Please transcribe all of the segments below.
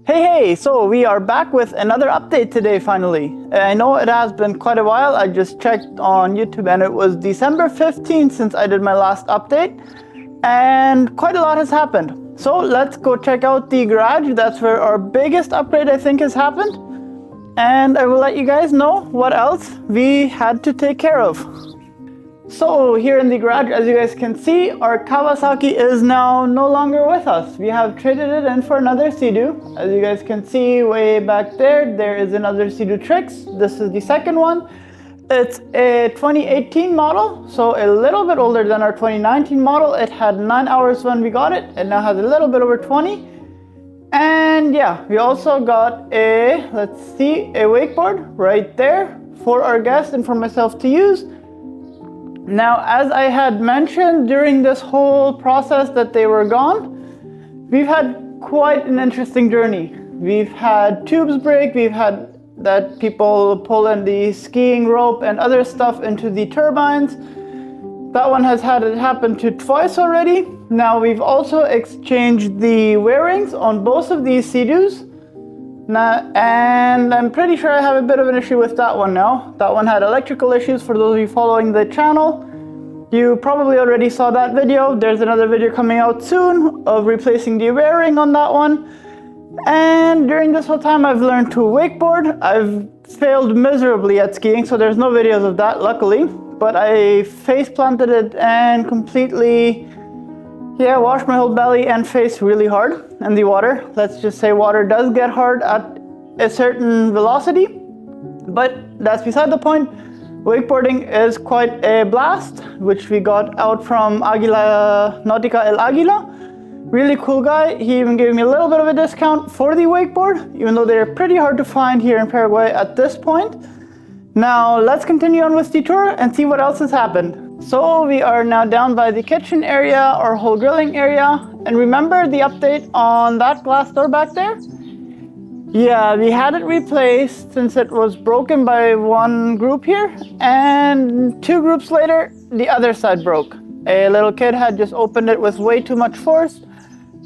Hey, so we are back with another update today finally. I know it has been quite a while. I just checked on YouTube and it was December 15th since I did my last update, and quite a lot has happened. So let's go check out the garage. That's where our biggest upgrade I think has happened, and I will let you guys know what else we had to take care of. So here in the garage, as you guys can see, our Kawasaki is now no longer with us. We have traded it in for another Sea-Doo. As you guys can see way back there, there is another Sea-Doo Trix. This is the second one. It's a 2018 model, so a little bit older than our 2019 model. It had 9 hours when we got it. It now has a little bit over 20. And yeah, we also got a wakeboard right there for our guests and for myself to use. Now, as I had mentioned during this whole process that they were gone, we've had quite an interesting journey. We've had tubes break, we've had that people pull in the skiing rope and other stuff into the turbines. That one has had it happen to twice already. Now we've also exchanged the wearings on both of these Sea-Doos. And I'm pretty sure I have a bit of an issue with that one now. That one had electrical issues. For those of you following the channel, you probably already saw that video. There's another video coming out soon of replacing the wearing on that one. And during this whole time, I've learned to wakeboard. I've failed miserably at skiing, so there's no videos of that, luckily. But I face planted it and completely washed my whole belly and face really hard in the water. Let's just say water does get hard at a certain velocity, but that's beside the point. Wakeboarding is quite a blast, which we got out from Aguila Nautica El Aguila. Really cool guy. He even gave me a little bit of a discount for the wakeboard, even though they're pretty hard to find here in Paraguay at this point. Now let's continue on with the tour and see what else has happened. So we are now down by the kitchen area, our whole grilling area. And remember the update on that glass door back there? Yeah, we had it replaced since it was broken by one group here. And 2 groups later, the other side broke. A little kid had just opened it with way too much force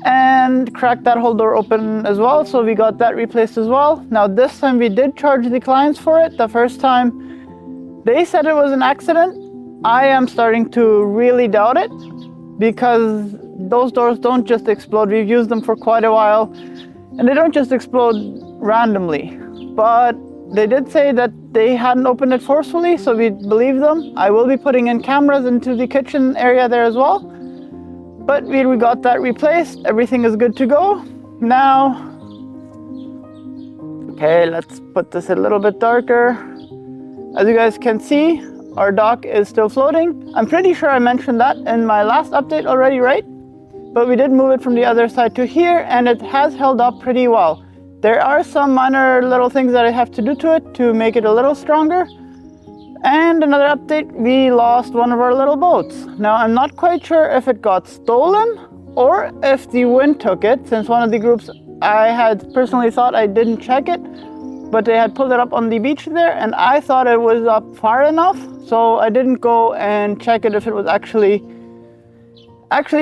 and cracked that whole door open as well. So we got that replaced as well. Now this time we did charge the clients for it. The first time they said it was an accident. I am starting to really doubt it, because those doors don't just explode. We've used them for quite a while and they don't just explode randomly. But they did say that they hadn't opened it forcefully, so we believe them. I will be putting in cameras into the kitchen area there as well. But we got that replaced. Everything is good to go. Now, okay, let's put this a little bit darker. As you guys can see, our dock is still floating. I'm pretty sure I mentioned that in my last update already, right? But we did move it from the other side to here, and it has held up pretty well. There are some minor little things that I have to do to it to make it a little stronger. And another update, we lost one of our little boats. Now I'm not quite sure if it got stolen or if the wind took it, since one of the groups, I had personally thought I didn't check it, but they had pulled it up on the beach there, and I thought it was up far enough, so I didn't go and check it if it was actually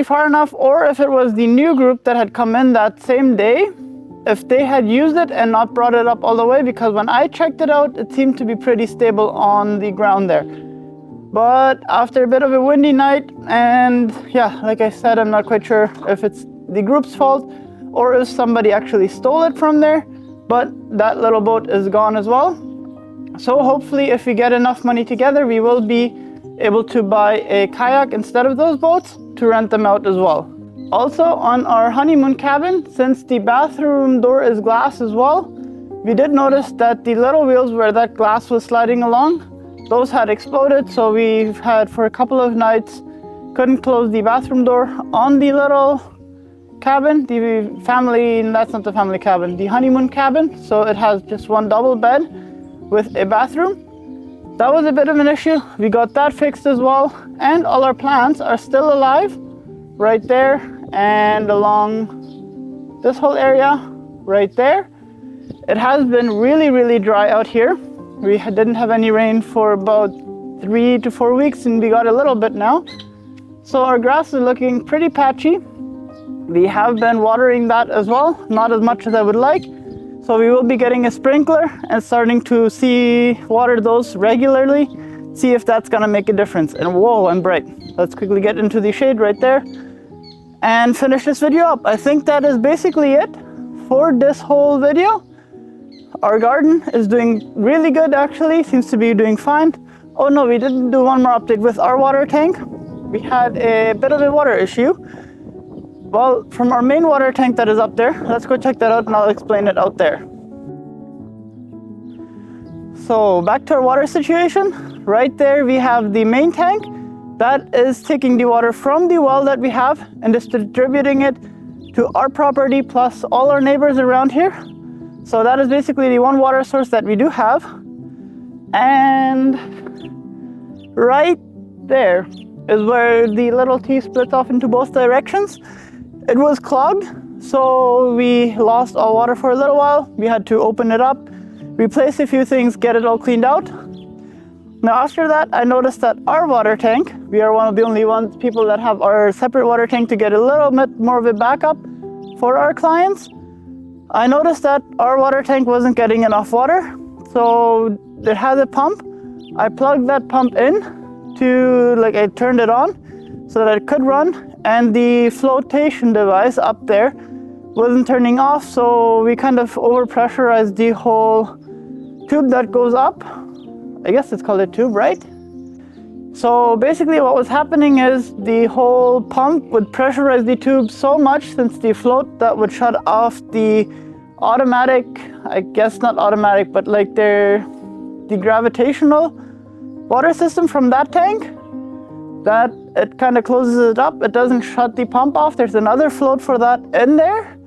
far enough, or if it was the new group that had come in that same day, if they had used it and not brought it up all the way, because when I checked it out, it seemed to be pretty stable on the ground there. But after a bit of a windy night, and yeah, like I said, I'm not quite sure if it's the group's fault or if somebody actually stole it from there. But that little boat is gone as well. So hopefully if we get enough money together, we will be able to buy a kayak instead of those boats to rent them out as well. Also on our honeymoon cabin, since the bathroom door is glass as well, we did notice that the little wheels where that glass was sliding along, those had exploded. So we've had for a couple of nights, couldn't close the bathroom door on the little cabin, that's not the family cabin, the honeymoon cabin. So it has just one double bed with a bathroom. That was a bit of an issue. We got that fixed as well. And all our plants are still alive right there and along this whole area right there. It has been really, really dry out here. We didn't have any rain for about 3 to 4 weeks, and we got a little bit now. So our grass is looking pretty patchy. We have been watering that as well, not as much as I would like. So we will be getting a sprinkler and starting to water those regularly, see if that's gonna make a difference. And whoa, I'm bright. Let's quickly get into the shade right there and finish this video up. I think that is basically it for this whole video. Our garden is doing really good actually, seems to be doing fine. Oh no, we didn't do one more update with our water tank. We had a bit of a water issue. Well, from our main water tank that is up there, let's go check that out and I'll explain it out there. So back to our water situation. Right there we have the main tank that is taking the water from the well that we have and distributing it to our property plus all our neighbors around here. So that is basically the one water source that we do have. And right there is where the little T splits off into both directions. It was clogged, so we lost all water for a little while. We had to open it up, replace a few things, get it all cleaned out. Now after that, I noticed that our water tank, we are one of the only people that have our separate water tank to get a little bit more of a backup for our clients. I noticed that our water tank wasn't getting enough water, so it has a pump. I plugged that pump in I turned it on so that it could run, and the flotation device up there wasn't turning off, so we kind of overpressurized the whole tube that goes up. I guess it's called a tube, right? So basically what was happening is the whole pump would pressurize the tube so much since the float that would shut off the automatic, I guess not automatic, but like the gravitational water system from that tank, that it kind of closes it up. It doesn't shut the pump off. There's another float for that in there,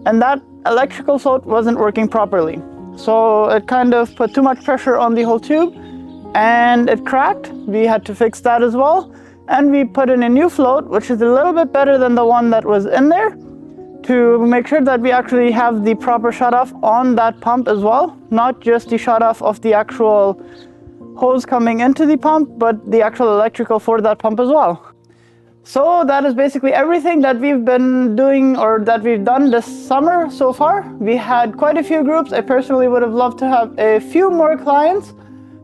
and that electrical float wasn't working properly. So it kind of put too much pressure on the whole tube and it cracked. We had to fix that as well. And we put in a new float, which is a little bit better than the one that was in there, to make sure that we actually have the proper shut off on that pump as well. Not just the shut off of the actual hose coming into the pump, but the actual electrical for that pump as well. So that is basically everything that we've been doing or that we've done this summer so far. We had quite a few groups. I personally would have loved to have a few more clients,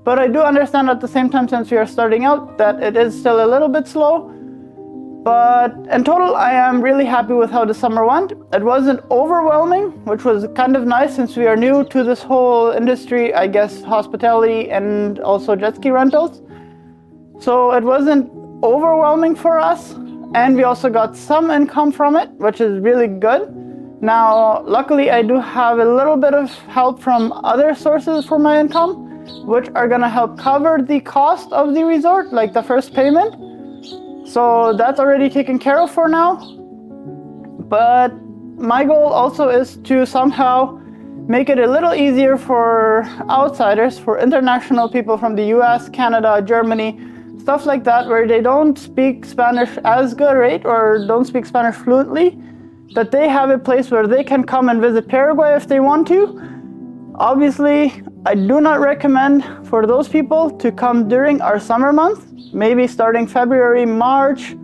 but I do understand at the same time, since we are starting out, that it is still a little bit slow. But in total, I am really happy with how the summer went. It wasn't overwhelming, which was kind of nice since we are new to this whole industry, I guess, hospitality and also jet ski rentals. So it wasn't overwhelming for us, and we also got some income from it, which is really good. Now, luckily, I do have a little bit of help from other sources for my income, which are gonna help cover the cost of the resort, like the first payment. So that's already taken care of for now. But my goal also is to somehow make it a little easier for outsiders, for international people from the US, Canada, Germany, stuff like that, where they don't speak Spanish as good, right? Or don't speak Spanish fluently, that they have a place where they can come and visit Paraguay if they want to. Obviously, I do not recommend for those people to come during our summer months, maybe starting February, March,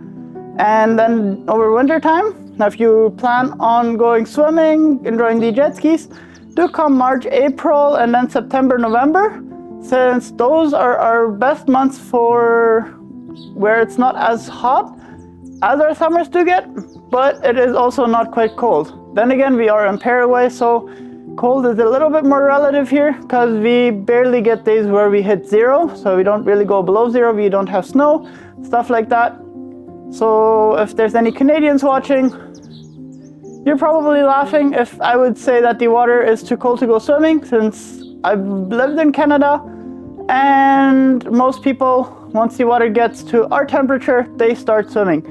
and then over winter time. Now, if you plan on going swimming, enjoying the jet skis, do come March, April, and then September, November, since those are our best months for where it's not as hot as our summers do get, but it is also not quite cold. Then again, we are in Paraguay, so cold is a little bit more relative here because we barely get days where we hit zero, so we don't really go below zero. We don't have snow, stuff like that. So if there's any Canadians watching, you're probably laughing if I would say that the water is too cold to go swimming, since I've lived in Canada and most people, once the water gets to our temperature, they start swimming.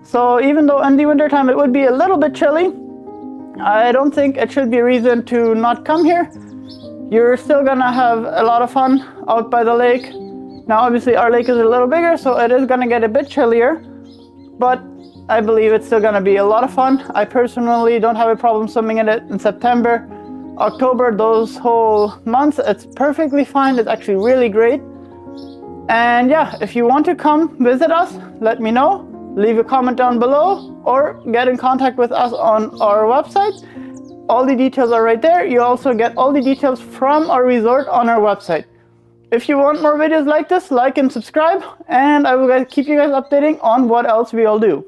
So even though in the wintertime it would be a little bit chilly, I don't think it should be a reason to not come here. You're still gonna have a lot of fun out by the lake. Now obviously our lake is a little bigger, so it is gonna get a bit chillier, but I believe it's still gonna be a lot of fun. I personally don't have a problem swimming in it in September, October, those whole months. It's perfectly fine. It's actually really great. And yeah, if you want to come visit us, let me know. leave a comment down below or get in contact with us on our website. All the details are right there. You also get all the details from our resort on our website. If you want more videos like this, like and subscribe, and I will keep you guys updating on what else we all do.